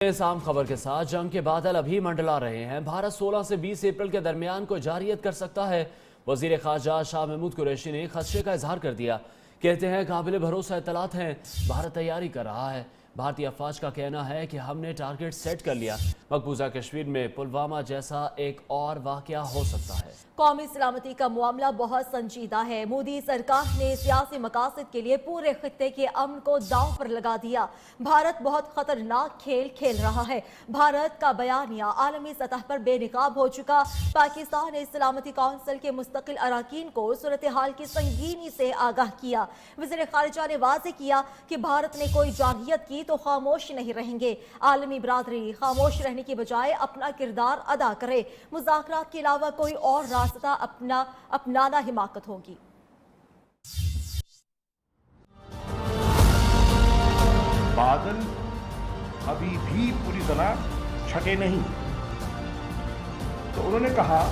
اس عام خبر کے ساتھ جنگ کے بادل ابھی منڈلا رہے ہیں۔ بھارت 16 سے 20 اپریل کے درمیان کو جارحیت کر سکتا ہے۔ وزیر خارجہ شاہ محمود قریشی نے خدشے کا اظہار کر دیا۔ کہتے ہیں قابل بھروسہ اطلاعات ہیں، بھارت تیاری کر رہا ہے۔ بھارتی افواج کا کہنا ہے کہ ہم نے ٹارگٹ سیٹ کر لیا۔ مقبوضہ کشمیر میں پلوامہ جیسا ایک اور واقعہ ہو سکتا ہے۔ قومی سلامتی کا معاملہ بہت سنجیدہ ہے۔ مودی سرکار نے سیاسی مقاصد کے لیے پورے خطے کے امن کو داؤ پر لگا دیا۔ بھارت بہت خطرناک کھیل کھیل رہا ہے۔ بھارت کا بیانیہ عالمی سطح پر بے نقاب ہو چکا۔ پاکستان نے سلامتی کونسل کے مستقل اراکین کو صورتحال کی سنگینی سے آگاہ کیا۔ وزیر خارجہ نے واضح کیا کہ بھارت نے کوئی جارحیت کی تو خاموش نہیں رہیں گے۔ عالمی برادری خاموش رہنے کی بجائے اپنا کردار ادا کرے۔ مذاکرات کے علاوہ کوئی اور راستہ اپنانا حماقت ہوگی۔ بادل ابھی بھی پوری طرح چھٹے نہیں، تو انہوں نے کہا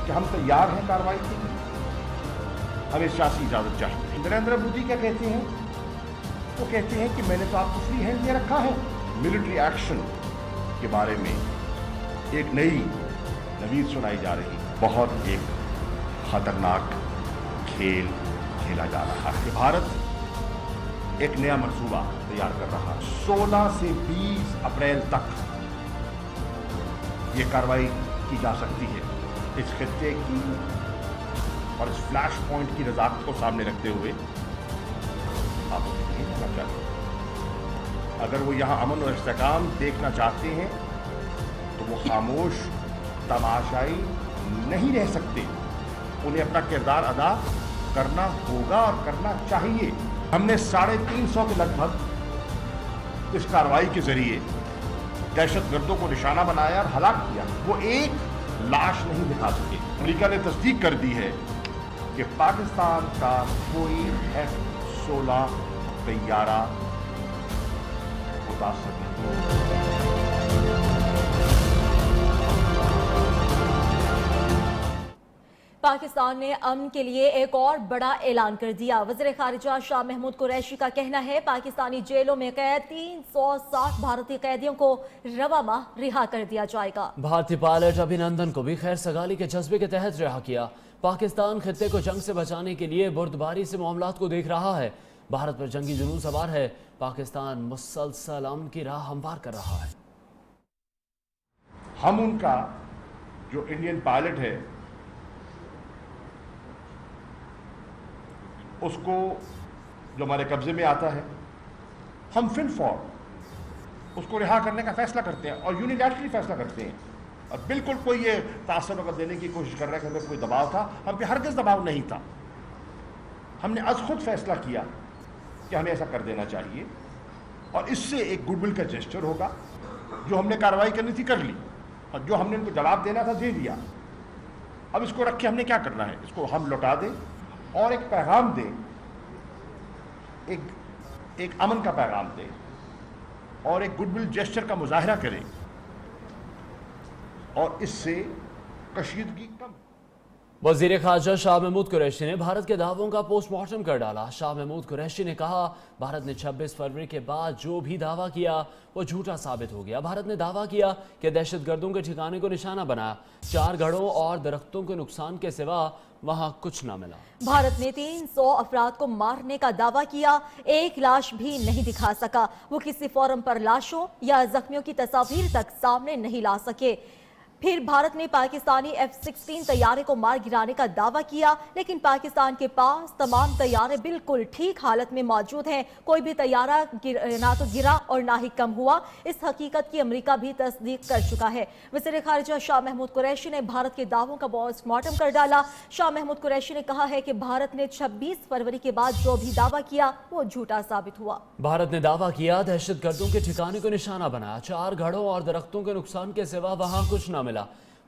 کہ ہم تیار ہیں کارروائی کے لیے، ہمیں سیاسی اجازت چاہیے۔ نریندر مودی کیا کہتے ہیں؟ وہ کہتے ہیں کہ میں نے تو آپ کو فری ہینڈ دے رکھا ہے۔ ملٹری ایکشن کے بارے میں ایک نئی نوید سنائی جا رہی، بہت ایک خطرناک کھیل کھیلا جا رہا ہے۔ بھارت ایک نیا منصوبہ تیار کر رہا ہے۔ 16 سے 20 اپریل تک یہ کارروائی کی جا سکتی ہے۔ اس خطے کی اور اس فلیش پوائنٹ کی نزاکت کو سامنے رکھتے ہوئے آپ یہ کہنا چاہتے ہیں، اگر وہ یہاں امن و استحکام دیکھنا چاہتے ہیں تو وہ خاموش تماشائی نہیں رہ سکتے۔ انہیں اپنا کردار ادا کرنا ہوگا اور کرنا چاہیے۔ ہم نے 350 کے لگ بھگ اس کارروائی کے ذریعے دہشت گردوں کو نشانہ بنایا اور ہلاک کیا۔ وہ ایک لاش نہیں دکھا سکے۔ امریکہ نے تصدیق کر دی ہے کہ پاکستان کا کوئی F-16 طیارہ متاثر نہیں۔ پاکستان نے امن کے لیے ایک اور بڑا اعلان کر دیا۔ وزیر خارجہ شاہ محمود قریشی کا کہنا ہے پاکستانی جیلوں میں قید 360 بھارتی قیدیوں کو رواں ماہ رہا کر دیا جائے گا۔ بھارتی پائلٹ ابھینندن کو بھی خیر سگالی کے جذبے کے تحت رہا کیا۔ پاکستان خطے کو جنگ سے بچانے کے لیے بردباری سے معاملات کو دیکھ رہا ہے۔ بھارت پر جنگی جنون سوار ہے۔ پاکستان مسلسل امن کی راہ ہموار کر رہا ہے۔ ہم ان کا جو انڈین پائلٹ ہے اس کو جو ہمارے قبضے میں آتا ہے، ہم فن فور اس کو رہا کرنے کا فیصلہ کرتے ہیں اور یونیلیٹرلی فیصلہ کرتے ہیں۔ اور بالکل کوئی یہ تاثر وقت دینے کی کوشش کر رہا ہے کہ ہمیں کوئی دباؤ تھا، ہم پہ ہرگز دباؤ نہیں تھا۔ ہم نے از خود فیصلہ کیا کہ ہمیں ایسا کر دینا چاہیے اور اس سے ایک گڈ ول کا جسچر ہوگا۔ جو ہم نے کارروائی کرنی تھی کر لی اور جو ہم نے ان کو جواب دینا تھا دے دیا۔ اب اس کو رکھ کے ہم نے کیا کرنا ہے؟ اس کو ہم لوٹا دیں اور ایک پیغام دیں، ایک امن کا پیغام دیں اور ایک گڈ ول جسچر کا مظاہرہ کریں اور اس سے کشیدگی کم۔ وزیر خارجہ شاہ محمود قریشی نے بھارت کے دعووں کا پوسٹ مارٹم کر ڈالا۔ شاہ محمود قریشی نے کہا بھارت نے 26 فروری کے بعد جو بھی دعویٰ کیا وہ جھوٹا ثابت ہو گیا۔ بھارت نے دعویٰ کیا کہ دہشت گردوں کے ٹھکانے کو نشانہ بنایا، 4 گھروں اور درختوں کے نقصان کے سوا وہاں کچھ نہ ملا۔ بھارت نے 300 افراد کو مارنے کا دعویٰ کیا، ایک لاش بھی نہیں دکھا سکا۔ وہ کسی فورم پر لاشوں یا زخمیوں کی تصاویر تک سامنے نہیں لا سکے۔ پھر بھارت نے پاکستانی F-16 طیارے کو مار گرانے کا دعویٰ کیا، لیکن پاکستان کے پاس تمام طیارے بالکل ٹھیک حالت میں موجود ہیں۔ کوئی بھی طیارہ نہ تو گرا اور نہ ہی کم ہوا۔ اس حقیقت کی امریکہ بھی تصدیق کر چکا ہے۔ وزیر خارجہ شاہ محمود قریشی نے بھارت کے دعووں کا پوسٹ مارٹم کر ڈالا۔ شاہ محمود قریشی نے کہا ہے کہ بھارت نے 26 فروری کے بعد جو بھی دعویٰ کیا وہ جھوٹا ثابت ہوا۔ بھارت نے دعویٰ کیا دہشت گردوں کے ٹھکانے کو نشانہ بنایا، 4 گھروں اور درختوں کے نقصان کے سوا وہاں کچھ نہ ملا۔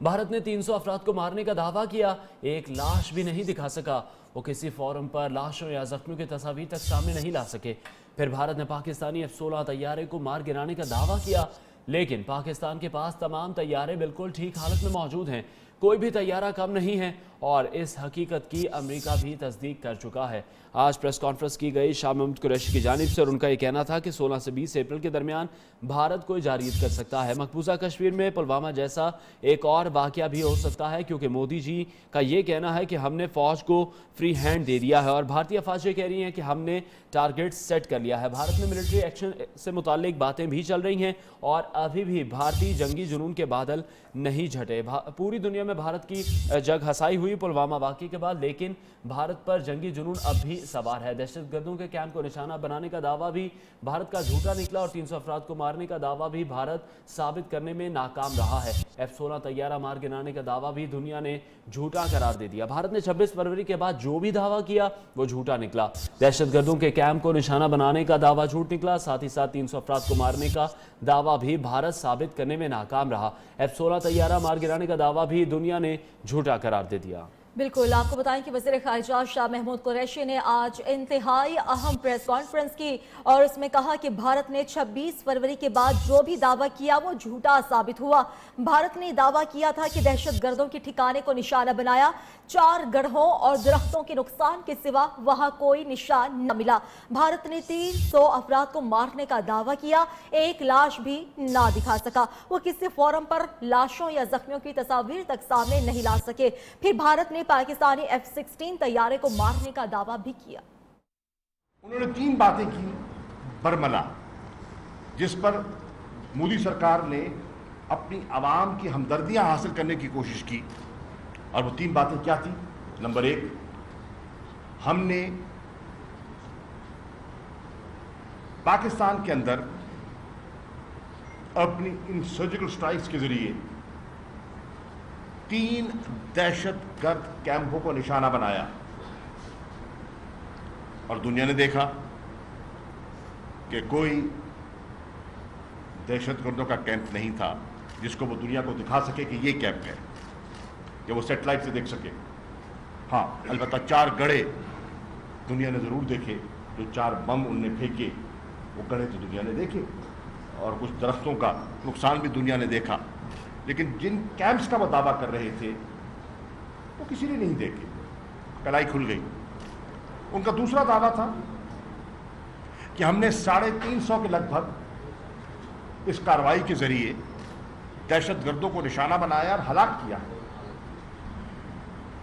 بھارت نے 300 افراد کو مارنے کا دعویٰ کیا، ایک لاش بھی نہیں دکھا سکا۔ وہ کسی فورم پر لاشوں یا زخمیوں کی تصاویر تک سامنے نہیں لا سکے۔ پھر بھارت نے پاکستانی F-16 طیارے کو مار گرانے کا دعویٰ کیا، لیکن پاکستان کے پاس تمام طیارے بالکل ٹھیک حالت میں موجود ہیں۔ کوئی بھی طیارہ کم نہیں ہے اور اس حقیقت کی امریکہ بھی تصدیق کر چکا ہے۔ آج پریس کانفرنس کی گئی شاہ محمود قریشی کی جانب سے اور ان کا یہ کہنا تھا کہ 16 سے 20 اپریل کے درمیان بھارت کوئی جارحیت کر سکتا ہے۔ مقبوضہ کشمیر میں پلوامہ جیسا ایک اور واقعہ بھی ہو سکتا ہے، کیونکہ مودی جی کا یہ کہنا ہے کہ ہم نے فوج کو فری ہینڈ دے دیا ہے اور بھارتی افواج یہ کہہ رہی ہیں کہ ہم نے ٹارگٹ سیٹ کر لیا ہے۔ بھارت میں ملٹری ایکشن سے متعلق باتیں بھی چل رہی ہیں اور ابھی بھی بھارتی جنگی جنون کے بادل نہیں جھٹے۔ پوری دنیا میں بھارت کی جگ ہسائی ہوئی پلوامہ واقعے کے بعد، لیکن بھارت پر جنگی جنون اب بھی سوار ہے۔ دہشت گردوں کے کیمپ کو نشانہ بنانے کا دعویٰ بھی بھارت کا جھوٹا نکلا اور 300 افراد کو مارنے کا دعویٰ بھی بھارت ثابت کرنے میں ناکام رہا ہے۔ F-16 طیارہ مار گرانے کا دعویٰ بھی دنیا نے جھوٹا قرار دے دیا۔ بھارت نے 26 فروری کے بعد جو بھی دعویٰ کیا وہ جھوٹا نکلا۔ دہشت گردوں کے کیمپ کو نشانہ بنانے کا دعویٰ جھوٹ نکلا، ساتھ ہی ساتھ 300 افراد کو مارنے کا دعویٰ بھی بھارت ثابت کرنے میں ناکام رہا۔ F-16 طیارہ مار گرانے کا دعویٰ بھی دنیا نے جھوٹا قرار دے دیا۔ بالکل، آپ کو بتائیں کہ وزیر خارجہ شاہ محمود قریشی نے آج انتہائی اہم پریس کانفرنس کی اور اس میں کہا کہ بھارت نے 26 فروری کے بعد جو بھی دعویٰ کیا وہ جھوٹا ثابت ہوا۔ بھارت نے دعویٰ کیا تھا کہ دہشت گردوں کے ٹھکانے کو نشانہ بنایا، 4 گڑھوں اور درختوں کے نقصان کے سوا وہاں کوئی نشان نہ ملا۔ بھارت نے 300 افراد کو مارنے کا دعویٰ کیا، ایک لاش بھی نہ دکھا سکا۔ وہ کسی فورم پر لاشوں یا زخمیوں کی تصاویر تک سامنے نہیں لا سکے۔ پھر بھارت نے پاکستانی F-16 طیارے کو مارنے کا دعویٰ بھی کیا۔ انہوں نے 3 باتیں کی برملا، جس پر مودی سرکار نے اپنی عوام کی ہمدردیاں حاصل کرنے کی کوشش کی، اور وہ 3 باتیں کیا تھی؟ نمبر 1، ہم نے پاکستان کے اندر اپنی ان سرجیکل سٹرائکس کے ذریعے 3 دہشت گرد کیمپوں کو نشانہ بنایا اور دنیا نے دیکھا کہ کوئی دہشت گردوں کا کیمپ نہیں تھا جس کو وہ دنیا کو دکھا سکے کہ یہ کیمپ ہے، کہ وہ سیٹلائٹ سے دیکھ سکے۔ ہاں، البتہ 4 گڑھے دنیا نے ضرور دیکھے، جو 4 بم ان نے پھینکے وہ گڑھے تو دنیا نے دیکھے، اور کچھ درختوں کا نقصان بھی دنیا نے دیکھا، لیکن جن کیمپس کا وہ دعویٰ کر رہے تھے وہ کسی نے نہیں دیکھے، کلائی کھل گئی۔ ان کا دوسرا دعویٰ تھا کہ ہم نے 350 کے لگ بھگ اس کارروائی کے ذریعے دہشت گردوں کو نشانہ بنایا اور ہلاک کیا۔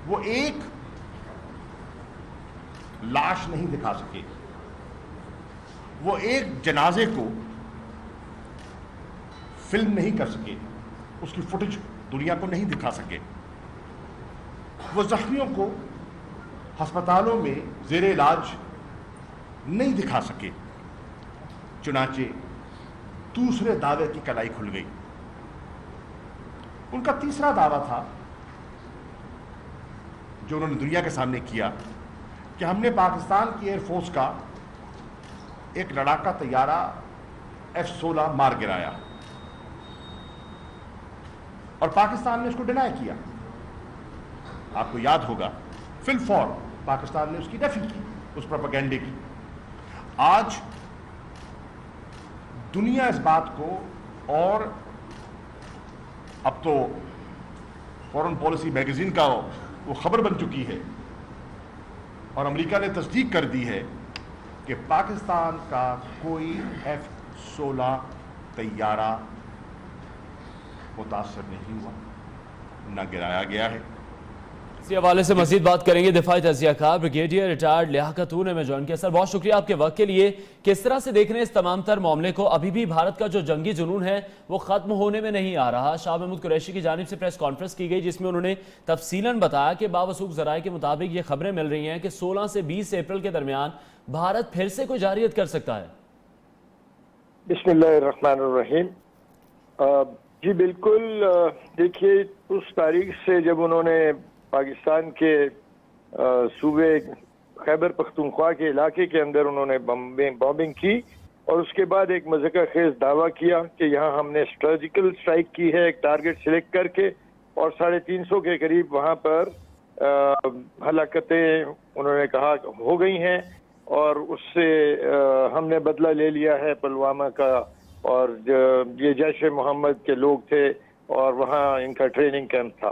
وہ ایک لاش نہیں دکھا سکے، وہ ایک جنازے کو فلم نہیں کر سکے، اس کی فوٹیج دنیا کو نہیں دکھا سکے، وہ زخمیوں کو ہسپتالوں میں زیر علاج نہیں دکھا سکے۔ چنانچہ دوسرے دعوے کی کلائی کھل گئی۔ ان کا تیسرا دعویٰ تھا جو انہوں نے دنیا کے سامنے کیا، کہ ہم نے پاکستان کی ایئر فورس کا ایک لڑاکا طیارہ F-16 مار گرایا، اور پاکستان نے اس کو ڈینائی کیا۔ آپ کو یاد ہوگا فی الفور پاکستان نے اس کی نفی کی، اس پروپیگنڈے کی۔ آج دنیا اس بات کو، اور اب تو فورن پالیسی میگزین کا وہ خبر بن چکی ہے، اور امریکہ نے تصدیق کر دی ہے کہ پاکستان کا کوئی F-16 طیارہ متاثر نہیں ہوا، نہ گرایا گیا ہے۔ اسی حوالے سے مزید بات کریں گے دفاعی تجزیہ کار بریگیڈیئر ریٹائرڈ لیاقت نے میں جوائن کیا۔ سر، بہت شکریہ آپ کے وقت کے لیے۔ کس طرح سے دیکھ رہے ہیں اس تمام تر معاملے کو؟ ابھی بھی بھارت کا جو جنگی جنون ہے وہ ختم ہونے میں نہیں آ رہا۔ شاہ محمود قریشی کی جانب سے پریس کانفرنس کی گئی جس میں انہوں نے تفصیلاً بتایا کہ باوثوق ذرائع کے مطابق یہ خبریں مل رہی ہیں کہ 16 سے 20 اپریل کے درمیان بھارت پھر سے کوئی جارحیت کر سکتا ہے۔ بسم اللہ الرحمن الرحیم۔ جی بالکل، دیکھیے اس تاریخ سے جب انہوں نے پاکستان کے صوبے خیبر پختونخوا کے علاقے کے اندر انہوں نے بامبنگ کی، اور اس کے بعد ایک مذہقہ خیز دعویٰ کیا کہ یہاں ہم نے سرجیکل سٹرائک کی ہے ایک ٹارگٹ سلیکٹ کر کے، اور 350 کے قریب وہاں پر ہلاکتیں انہوں نے کہا ہو گئی ہیں، اور اس سے ہم نے بدلہ لے لیا ہے پلوامہ کا، اور یہ جیش محمد کے لوگ تھے اور وہاں ان کا ٹریننگ کیمپ تھا۔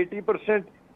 80%,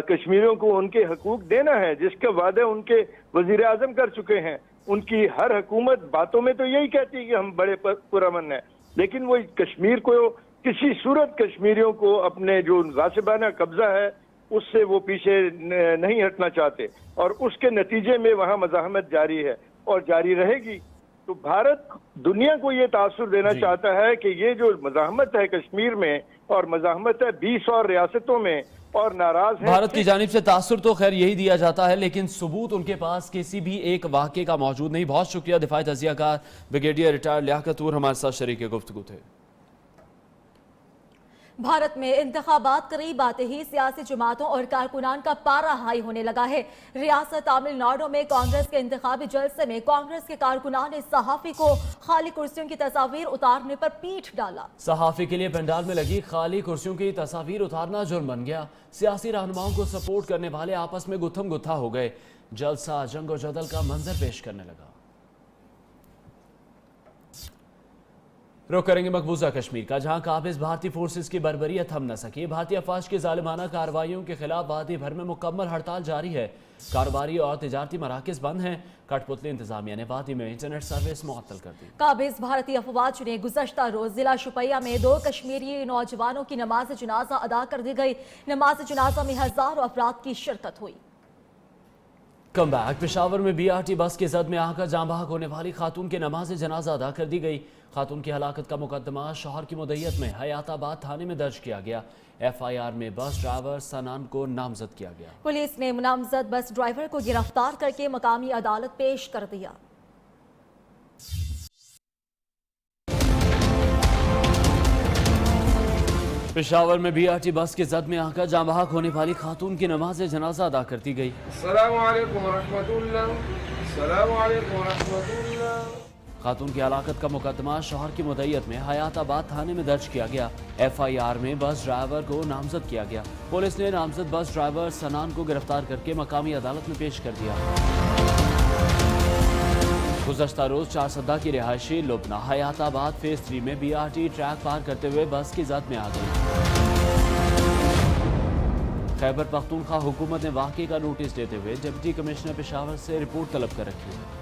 کشمیریوں کو ان کے حقوق دینا ہے، جس کا وعدہ ان کے وزیر اعظم کر چکے ہیں۔ ان کی ہر حکومت باتوں میں تو یہی کہتی ہے کہ ہم بڑے پرامن ہیں، لیکن وہ کشمیر کو کسی صورت کشمیریوں کو اپنے جو غاصبانہ قبضہ ہے اس سے وہ پیچھے نہیں ہٹنا چاہتے، اور اس کے نتیجے میں وہاں مزاحمت جاری ہے اور جاری رہے گی۔ تو بھارت دنیا کو یہ تاثر دینا چاہتا ہے کہ یہ جو مزاحمت ہے کشمیر میں اور مزاحمت ہے 20 اور ریاستوں میں اور ناراض ہے بھارت کی جانب سے تاثر تو خیر یہی دیا جاتا ہے، لیکن ثبوت ان کے پاس کسی بھی ایک واقعے کا موجود نہیں۔ بہت شکریہ دفاعی تجزیہ کار بریگیڈیئر ریٹائر لیاقت طور ہمارے ساتھ شریک گفتگو تھے۔ بھارت میں انتخابات قریب آتے ہی سیاسی جماعتوں اور کارکنان کا پارا ہائی ہونے لگا ہے۔ ریاست تامل ناڈو میں کانگریس کے انتخابی جلسے میں کانگریس کے کارکنان نے صحافی کو خالی کرسیوں کی تصاویر اتارنے پر پیٹ ڈالا۔ صحافی کے لیے پنڈال میں لگی خالی کرسیوں کی تصاویر اتارنا جرم بن گیا۔ سیاسی رہنماؤں کو سپورٹ کرنے والے آپس میں گتھم گتھا ہو گئے۔ جلسہ جنگ و جدل کا منظر پیش کرنے لگا۔ رخ کریں گے مقبوضہ کشمیر کا، جہاں قابض بھارتی فورسز کی بربریت تھم نہ سکی۔ بھارتی افواج کی ظالمانہ کارروائیوں کے خلاف وادی بھر میں مکمل ہڑتال جاری ہے۔ کاروباری اور تجارتی مراکز بند ہیں۔ کٹ پتلی انتظامیہ نے وادی میں انٹرنیٹ سروس معطل کر دی۔ قابض بھارتی افواج نے گزشتہ روز ضلع شوپیاں میں 2 کشمیری نوجوانوں کی نماز جنازہ ادا کر دی گئی۔ نماز جنازہ میں ہزاروں افراد کی شرکت ہوئی۔ کم بیک، پشاور میں بی آر ٹی بس کی زد میں آ کر جاں بحق ہونے والی خاتون کی نماز جنازہ ادا کر دی گئی۔ خاتون کی ہلاکت کا مقدمہ شوہر کی مدعیت میں حیات آباد تھانے میں درج کیا گیا۔ ایف آئی آر میں بس ڈرائیور سنان کو نامزد کیا گیا۔ پولیس نے نامزد بس ڈرائیور کو گرفتار کر کے مقامی عدالت پیش کر دیا۔ پشاور میں بی آر ٹی بس کی زد میں آ کر جاں بحق ہونے والی خاتون کی نماز جنازہ ادا کر دی گئی۔ السلام علیکم ورحمۃ اللہ، السلام علیکم ورحمۃ اللہ۔ خاتون کی ہلاکت کا مقدمہ شوہر کی مدعیت میں حیات آباد تھانے میں درج کیا گیا۔ ایف آئی آر میں بس ڈرائیور کو نامزد کیا گیا۔ پولیس نے نامزد بس ڈرائیور سنان کو گرفتار کر کے مقامی عدالت میں پیش کر دیا۔ گزشتہ روز 4 سدہ کی رہائشی لبنہ حیات آباد فیز 3 میں بی آر ٹی ٹریک پار کرتے ہوئے بس کی زد میں آ گئی۔ خیبر پختونخوا حکومت نے واقعے کا نوٹس دیتے ہوئے ڈپٹی کمشنر پشاور سے رپورٹ طلب کر رکھی ہے۔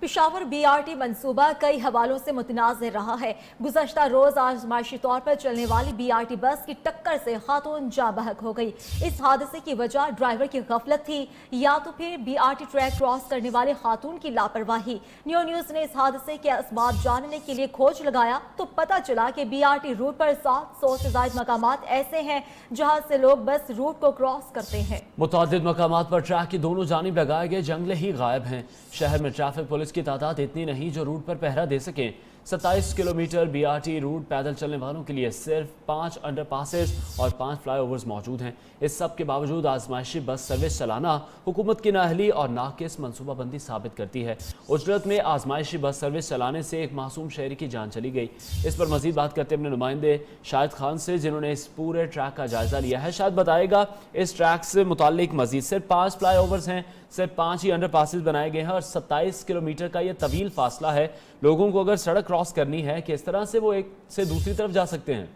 پشاور بی آر ٹی منصوبہ کئی حوالوں سے متنازع رہا ہے۔ گزشتہ روز آزمائشی طور پر چلنے والی بی آر ٹی بس کی ٹکر سے خاتون جاں بحق ہو گئی۔ اس حادثے کی وجہ ڈرائیور کی غفلت تھی یا تو پھر B R T track cross کرنے والی خاتون کی لاپرواہی۔ نیوز نے اس حادثے کے اسباب جاننے کے لیے کھوج لگایا تو پتہ چلا کہ بی آر ٹی روٹ پر 700 سے زائد مقامات ایسے ہیں جہاں سے لوگ بس روٹ کو کراس کرتے ہیں۔ متعدد مقامات پر ٹریک کی دونوں جانب لگائے گئے جنگلے ہی غائب ہیں۔ شہر میں ٹریفک پولیس کی تعداد اتنی نہیں جو روٹ پر پہرا دے سکیں۔ 27 kilometre B R T route پیدل چلنے والوں کے لیے صرف 5 انڈر پاسز اور 5 فلائی اوورز موجود ہیں۔ اس سب کے باوجود آزمائشی بس سروس چلانا حکومت کی نااہلی اور ناقص منصوبہ بندی ثابت کرتی ہے۔ اجرت میں آزمائشی بس سروس چلانے سے ایک معصوم شہری کی جان چلی گئی۔ اس پر مزید بات کرتے اپنے نمائندے شاہد خان سے، جنہوں نے اس پورے ٹریک کا جائزہ لیا ہے۔ شاید بتائے گا اس ٹریک سے متعلق مزید صرف 5 فلائی اوورز ہیں، صرف 5 ہی انڈر پاسز بنائے گئے ہیں اور 27 کلومیٹر کا یہ طویل فاصلہ ہے۔ لوگوں کو اگر سڑک کراس کرنی ہے کس طرح سے وہ ایک سے دوسری طرف جا سکتے ہیں؟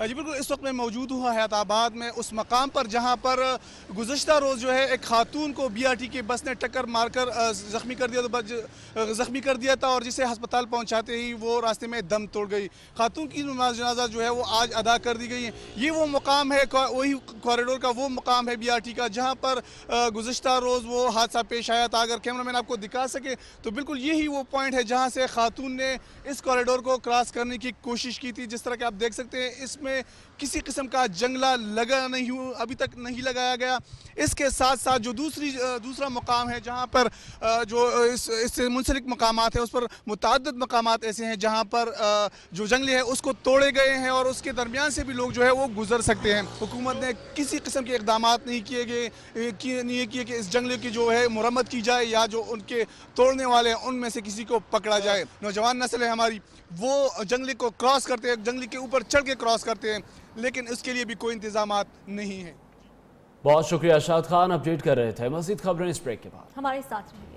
جی بالکل، اس وقت میں موجود ہوں حیات آباد میں اس مقام پر جہاں پر گزشتہ روز جو ہے ایک خاتون کو بی آر ٹی کی بس نے ٹکر مار کر زخمی کر دیا تھا اور جسے ہسپتال پہنچاتے ہی وہ راستے میں دم توڑ گئی۔ خاتون کی نماز جنازہ جو ہے وہ آج ادا کر دی گئی ہے۔ یہ وہ مقام ہے، وہی کوریڈور کا وہ مقام ہے بی آر ٹی کا جہاں پر گزشتہ روز وہ حادثہ پیش آیا تھا۔ اگر کیمرہ مین آپ کو دکھا سکے تو بالکل یہی وہ پوائنٹ ہے جہاں سے خاتون نے اس کوریڈور کو کراس کرنے کی کوشش کی تھی۔ جس طرح کہ آپ دیکھ سکتے ہیں اس میں کسی قسم کا جنگلہ ابھی تک نہیں لگایا گیا۔ اس کے ساتھ ساتھ جو دوسرا مقام ہے جہاں پر جو اس سے منسلک مقامات ہیں اس پر متعدد مقامات ایسے ہیں جہاں پر جو جنگلے ہیں اس کو توڑے گئے ہیں اور اس کے درمیان سے بھی لوگ جو ہے وہ گزر سکتے ہیں۔ حکومت نے کسی قسم کے اقدامات نہیں کیے کہ اس جنگلے کی جو ہے مرمت کی جائے یا جو ان کے توڑنے والے ہیں ان میں سے کسی کو پکڑا جائے۔ نوجوان نسل ہے ہماری، وہ جنگلے کو کراس کرتے ہیں، جنگلے کے اوپر چڑھ کے کراس کرتے ہیں، لیکن اس کے لیے بھی کوئی انتظامات نہیں ہیں۔ بہت شکریہ شاہد خان، اپڈیٹ کر رہے تھے۔ مزید خبریں اس بریک کے بعد ہمارے ساتھ رہیے۔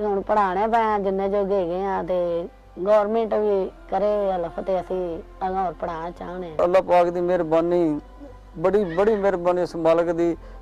ਹੁਣ ਪੜਾਣੇ ਪਏ ਜਿੰਨੇ ਜੋਗੇ ਹੈਗੇ ਆ ਤੇ ਗਵਰਨਮੈਂਟ ਵੀ ਕਰੇ ਹਲਫ ਤੇ ਅਸੀਂ ਅਗਾਂਹ ਹੋਰ ਪੜਾਉਣਾ ਚਾਹੁੰਦੇ ਆ। ਅੱਲਾਹ ਪਾਕ ਦੀ ਮਿਹਰਬਾਨੀ, ਬੜੀ ਮਿਹਰਬਾਨੀ ਇਸ ਮਾਲਕ ਦੀ,